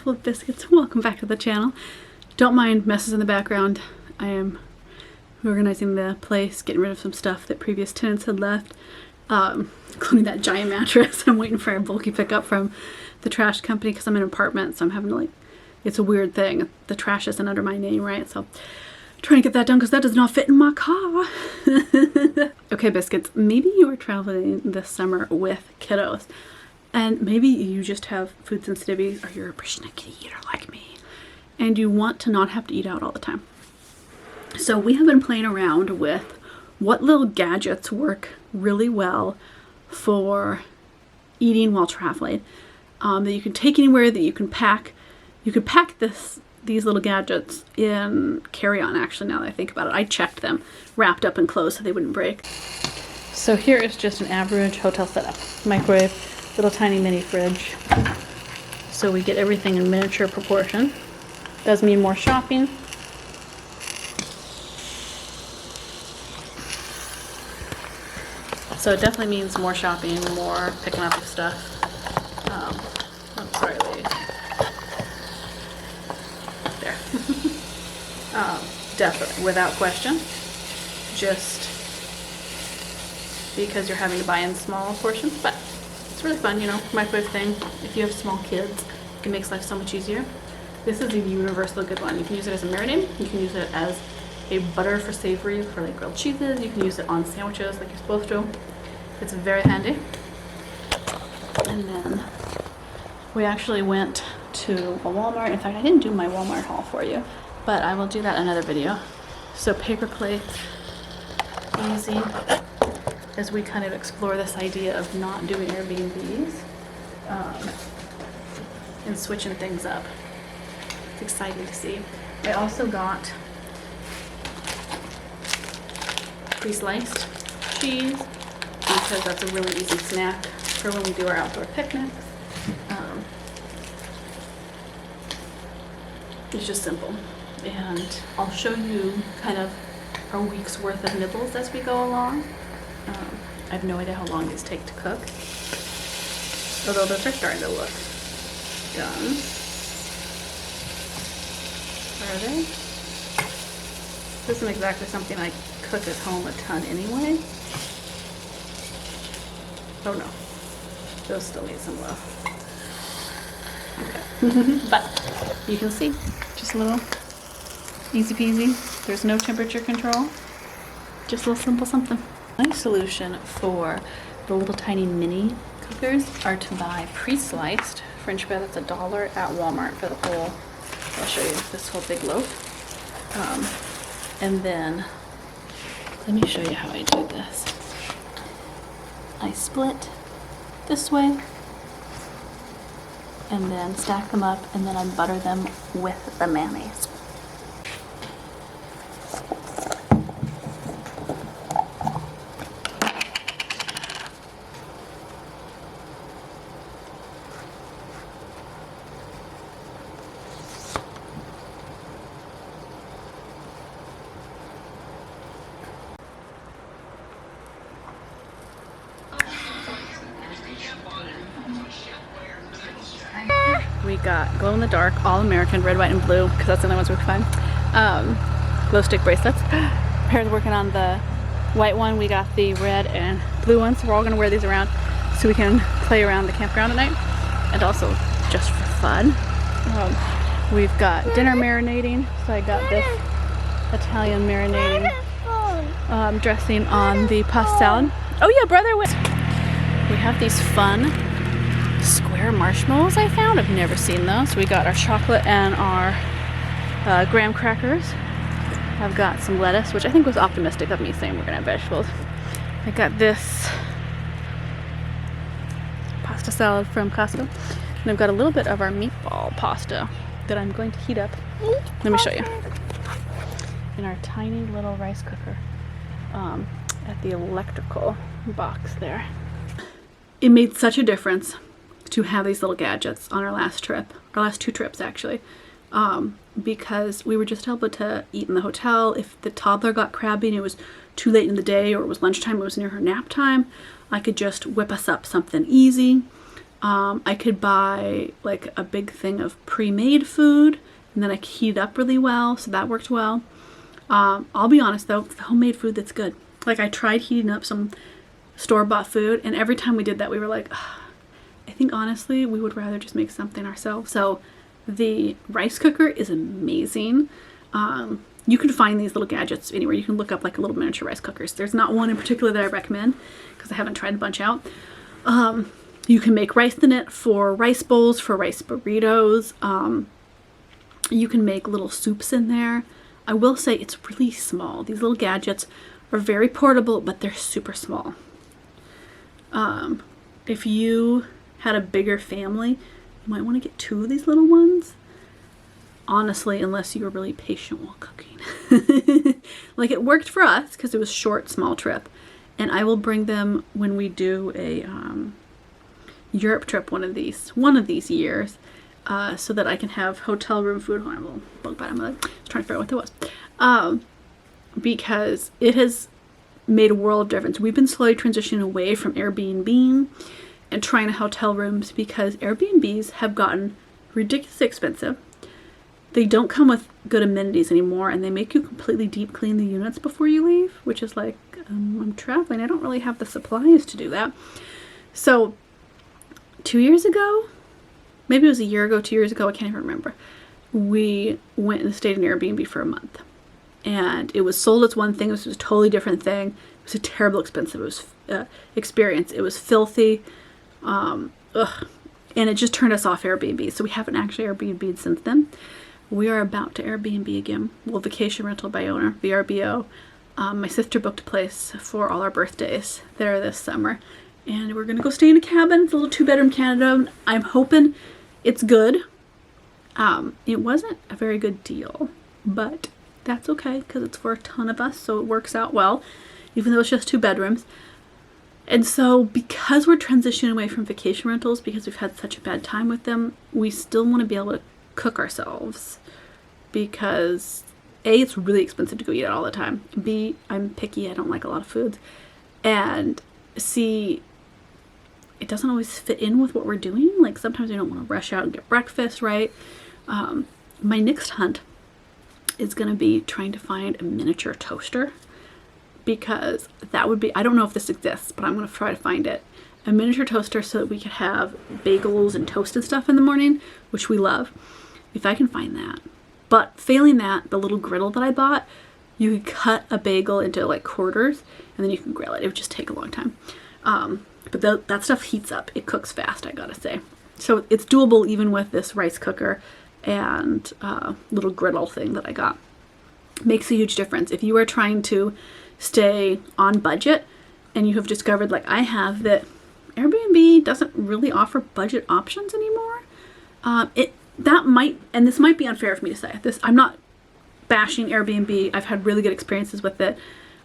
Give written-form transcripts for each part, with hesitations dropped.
full of biscuits. Welcome back to the channel. Don't mind messes in the background. I am organizing the place, getting rid of some stuff that previous tenants had left, including that giant mattress. I'm waiting for a bulky pickup from the trash company because I'm in an apartment, so I'm having to, like, it's a weird thing. The trash isn't under my name, right? So I'm trying to get that done because that does not fit in my car. Okay, biscuits, maybe you are traveling this summer with kiddos, and maybe you just have food sensitivities, or you're a persnickety eater like me, and you want to not have to eat out all the time. So we have been playing around with what little gadgets work really well for eating while traveling, that you can take anywhere, that you can pack. You could pack these little gadgets in carry-on, actually, now that I think about it. I checked them, wrapped up and closed so they wouldn't break. So here is just an average hotel setup. Microwave, little tiny mini fridge. So we get everything in miniature proportion. Does mean more shopping. So it definitely means more shopping, more picking up of stuff. I'm sorry, ladies. There. Definitely, without question. Just because you're having to buy in small portions, but it's really fun, you know, microwave thing. If you have small kids, it makes life so much easier. This is a universal good one. You can use it as a marinade. You can use it as a butter for savory for like grilled cheeses. You can use it on sandwiches like you're supposed to. It's very handy. And then we actually went to a Walmart. In fact, I didn't do my Walmart haul for you, but I will do that in another video. So paper plates, easy, as we kind of explore this idea of not doing Airbnbs and switching things up. It's exciting to see. I also got pre-sliced cheese because that's a really easy snack for when we do our outdoor picnics. It's just simple, and I'll show you kind of our week's worth of nibbles as we go along. I have no idea how long these take to cook, although those are starting to look done. Are they? This isn't exactly something I cook at home a ton anyway. Oh no, those still need some love. Okay. But you can see, just a little easy peasy. There's no temperature control. Just a little simple something. My solution for the little tiny mini cookers are to buy pre-sliced French bread. That's $1 at Walmart for the whole, I'll show you this whole big loaf. And then, let me show you how I do this. I split this way, and then stack them up, and then I butter them with the mayonnaise. We got glow-in-the-dark, all-American, red, white, and blue, because that's the only ones we could find. Glow stick bracelets. Pear's working on the white one. We got the red and blue one, so we're all going to wear these around so we can play around the campground at night, and also just for fun. We've got dinner marinating, so I got this Italian marinating dressing on the pasta salad. Oh yeah, brother! We have these fun square marshmallows I found. I've never seen those. We got our chocolate and our graham crackers. I've got some lettuce, which I think was optimistic of me saying we're gonna have vegetables. I got this pasta salad from Costco, and I've got a little bit of our meatball pasta that I'm going to heat up. Let me show you. In our tiny little rice cooker at the electrical box there. It made such a difference to have these little gadgets on our last trip, our last 2 trips actually, because we were just able to eat in the hotel. If the toddler got crabby and it was too late in the day, or it was lunchtime, it was near her nap time, I could just whip us up something easy. I could buy like a big thing of pre-made food, and then I could heat it up really well, so that worked well. I'll be honest though, the homemade food that's good. Like I tried heating up some store-bought food, and every time we did that we were like, "Ugh, I think honestly we would rather just make something ourselves." So the rice cooker is amazing. You can find these little gadgets anywhere. You can look up like little miniature rice cookers. There's not one in particular that I recommend because I haven't tried a bunch out. You can make rice in it for rice bowls, for rice burritos. You can make little soups in there. I will say it's really small. These little gadgets are very portable, but they're super small. If you had a bigger family, you might want to get 2 of these little ones. Honestly, unless you were really patient while cooking. Like it worked for us because it was short, small trip. And I will bring them when we do a Europe trip one of these years, so that I can have hotel room food. Hold on, a little bug bite. I was trying to figure out what that was. Because it has made a world of difference. We've been slowly transitioning away from Airbnb and trying to hotel rooms because Airbnbs have gotten ridiculously expensive. They don't come with good amenities anymore, and they make you completely deep clean the units before you leave, which is like, I'm traveling. I don't really have the supplies to do that. So 2 years ago, maybe it was a year ago, 2 years ago, I can't even remember. We went and stayed in Airbnb for a month. And it was sold as one thing. This was a totally different thing. It was a terrible expensive experience. It was filthy. And it just turned us off Airbnb. So we haven't actually Airbnb'd since then. We are about to Airbnb again. Well, vacation rental by owner, VRBO. My sister booked a place for all our birthdays there this summer. And we're going to go stay in a cabin. It's a little 2-bedroom Canada. I'm hoping it's good. It wasn't a very good deal, but that's okay because it's for a ton of us, so it works out well, even though it's just 2 bedrooms. And so because we're transitioning away from vacation rentals, because we've had such a bad time with them, we still want to be able to cook ourselves because A, it's really expensive to go eat out all the time. B, I'm picky. I don't like a lot of foods. And C, it doesn't always fit in with what we're doing. Like sometimes we don't want to rush out and get breakfast, right? My next hunt is going to be trying to find a miniature toaster, because that would be, I don't know if this exists, but I'm going to try to find it. A miniature toaster so that we could have bagels and toast and stuff in the morning, which we love, if I can find that. But failing that, the little griddle that I bought, you could cut a bagel into like quarters and then you can grill it. It would just take a long time. But that stuff heats up. It cooks fast, I gotta say. So it's doable even with this rice cooker and little griddle thing that I got. Makes a huge difference. If you are trying to stay on budget and you have discovered, like I have, that Airbnb doesn't really offer budget options anymore, that might, and this might be unfair for me to say this, I'm not bashing Airbnb. I've had really good experiences with it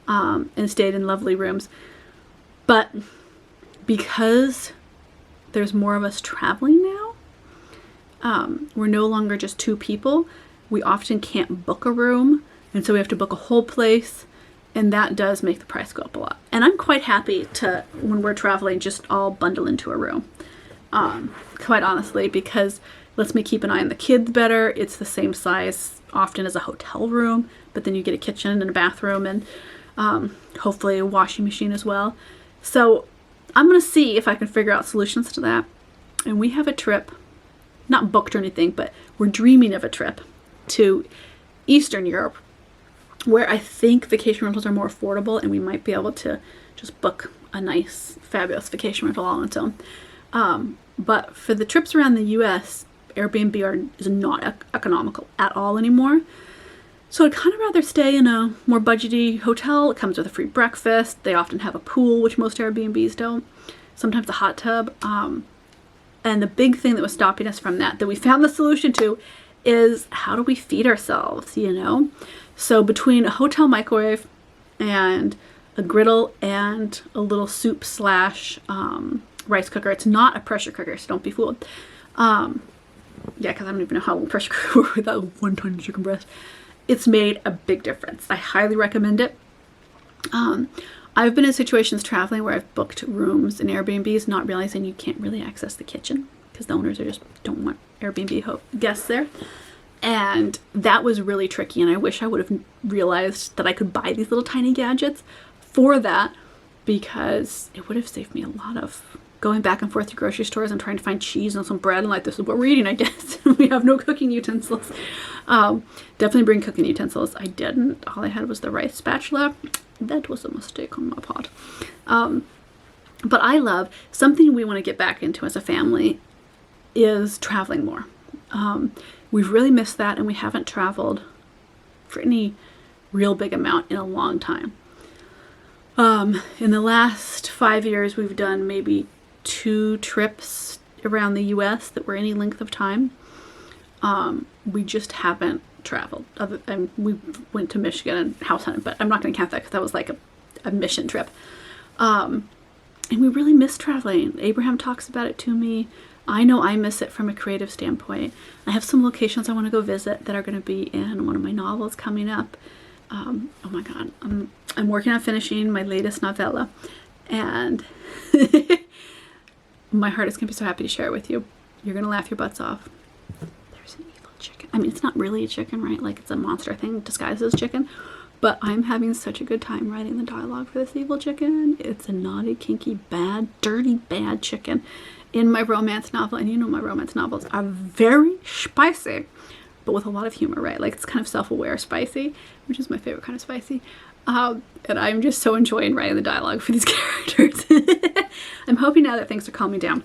and stayed in lovely rooms. But because there's more of us traveling now, we're no longer just 2 people. We often can't book a room, and so we have to book a whole place, and that does make the price go up a lot. And I'm quite happy to, when we're traveling, just all bundle into a room, quite honestly, because it lets me keep an eye on the kids better. It's the same size often as a hotel room, but then you get a kitchen and a bathroom and hopefully a washing machine as well. So I'm going to see if I can figure out solutions to that. And we have a trip, not booked or anything, but we're dreaming of a trip to Eastern Europe, where I think vacation rentals are more affordable and we might be able to just book a nice, fabulous vacation rental all on its own. But for the trips around the US, Airbnb is not economical at all anymore. So I'd kind of rather stay in a more budgety hotel. It comes with a free breakfast. They often have a pool, which most Airbnbs don't. Sometimes a hot tub. And the big thing that was stopping us from that we found the solution to, is how do we feed ourselves, you know? So between a hotel microwave and a griddle and a little soup / rice cooker. It's not a pressure cooker, so don't be fooled. Yeah, because I don't even know how a pressure cooker works without one tiny chicken breast. It's made a big difference. I highly recommend it. I've been in situations traveling where I've booked rooms in Airbnbs, not realizing you can't really access the kitchen because the owners don't want Airbnb guests there. And that was really tricky, and I wish I would have realized that I could buy these little tiny gadgets for that, because it would have saved me a lot of going back and forth to grocery stores and trying to find cheese and some bread and like, this is what we're eating, I guess. We have no cooking utensils. Definitely bring cooking utensils. I didn't. All I had was the rice spatula. That was a mistake on my part. But I love, something we want to get back into as a family is traveling more. We've really missed that, and we haven't traveled for any real big amount in a long time. In the last 5 years, we've done maybe 2 trips around the US that were any length of time. We just haven't traveled. We went to Michigan and house hunted, but I'm not going to count that because that was like a mission trip. And we really miss traveling. Abraham talks about it to me. I know I miss it from a creative standpoint. I have some locations I want to go visit that are going to be in one of my novels coming up. Oh my God, I'm working on finishing my latest novella, and my heart is going to be so happy to share it with you. You're going to laugh your butts off. There's an evil chicken. I mean, it's not really a chicken, right? Like, it's a monster thing disguised as chicken. But I'm having such a good time writing the dialogue for this evil chicken. It's a naughty, kinky, bad, dirty, bad chicken in my romance novel. And you know my romance novels are very spicy, but with a lot of humor, right? Like, it's kind of self-aware spicy, which is my favorite kind of spicy. And I'm just so enjoying writing the dialogue for these characters. I'm hoping now that things are calming down,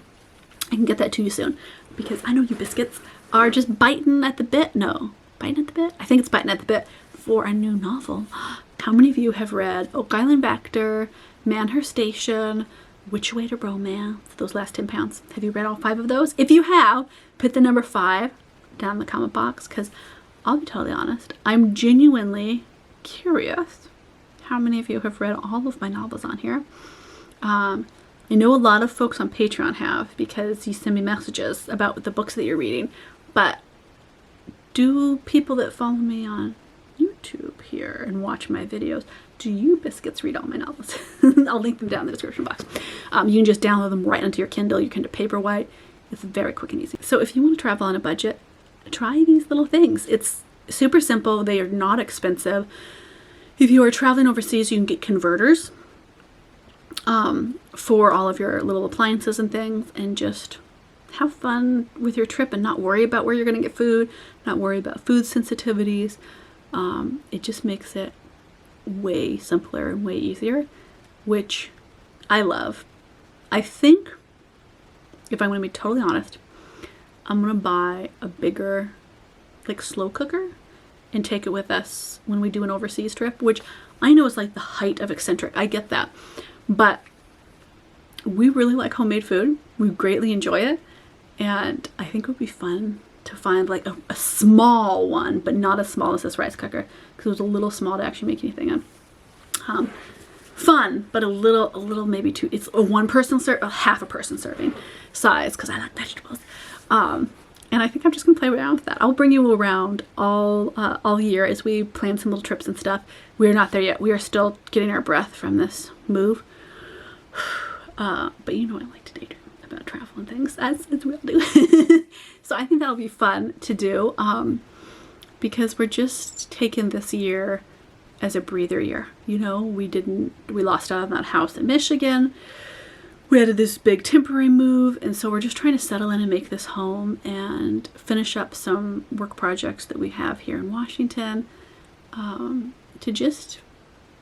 I can get that to you soon, because I know you biscuits are just biting at the bit. No, biting at the bit? I think it's biting at the bit for a new novel. How many of you have read Oak Island Vector, Manhurst Station, Which Way to Romance, those last 10 pounds? Have you read all 5 of those? If you have, put the number 5 down in the comment box, because I'll be totally honest, I'm genuinely curious how many of you have read all of my novels on here. I know a lot of folks on Patreon have, because you send me messages about the books that you're reading, but do people that follow me on YouTube here and watch my videos, do you biscuits read all my novels? I'll link them down in the description box. You can just download them right onto your Kindle, your Kindle Paperwhite. It's very quick and easy. So if you want to travel on a budget, try these little things. It's super simple. They are not expensive. If you are traveling overseas, you can get converters for all of your little appliances and things, and just have fun with your trip and not worry about where you're going to get food, not worry about food sensitivities. It just makes it way simpler and way easier, which I love. I think, if I'm going to be totally honest, I'm going to buy a bigger, like, slow cooker and take it with us when we do an overseas trip, which I know is like the height of eccentric. I get that. But we really like homemade food. We greatly enjoy it. And I think it would be fun to find like a small one, but not as small as this rice cooker, because it was a little small to actually make anything in. Fun, but a little maybe too, it's a half a person serving size, because I like vegetables. And I think I'm just gonna play around with that. I'll bring you around all year as we plan some little trips and stuff. We're not there yet. We are still getting our breath from this move. But you know I like to daydream about travel and things, as we all do. So I think that'll be fun to do, because we're just taking this year as a breather year. You know, we lost out on that house in Michigan. We had this big temporary move, and so we're just trying to settle in and make this home and finish up some work projects that we have here in Washington, to just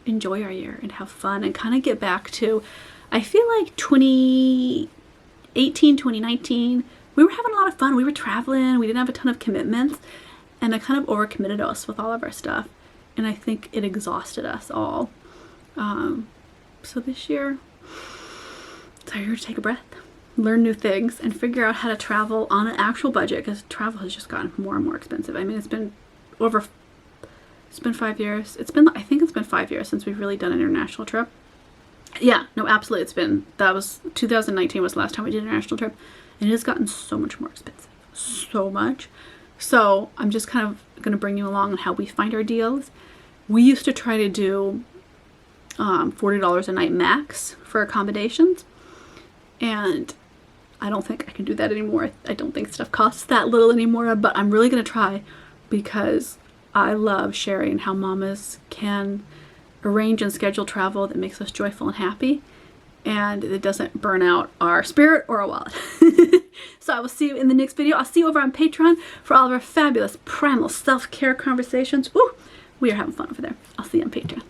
enjoy our year and have fun and kind of get back to, I feel like 2018, 2019, we were having a lot of fun. We were traveling, we didn't have a ton of commitments, and I kind of overcommitted us with all of our stuff, and I think it exhausted us all. So this year, it's our year to take a breath, learn new things, and figure out how to travel on an actual budget, because travel has just gotten more and more expensive. I mean, it's been 5 years. I think it's been 5 years since we've really done an international trip. Yeah, no, absolutely. 2019 was the last time we did an international trip, and it has gotten so much more expensive. So much. So I'm just kind of going to bring you along on how we find our deals. We used to try to do $40 a night max for accommodations. And I don't think I can do that anymore. I don't think stuff costs that little anymore, but I'm really going to try because I love sharing how mamas can arrange and schedule travel that makes us joyful and happy, and it doesn't burn out our spirit or our wallet. So I will see you in the next video. I'll see you over on Patreon for all of our fabulous primal self-care conversations. Woo! We are having fun over there. I'll see you on Patreon.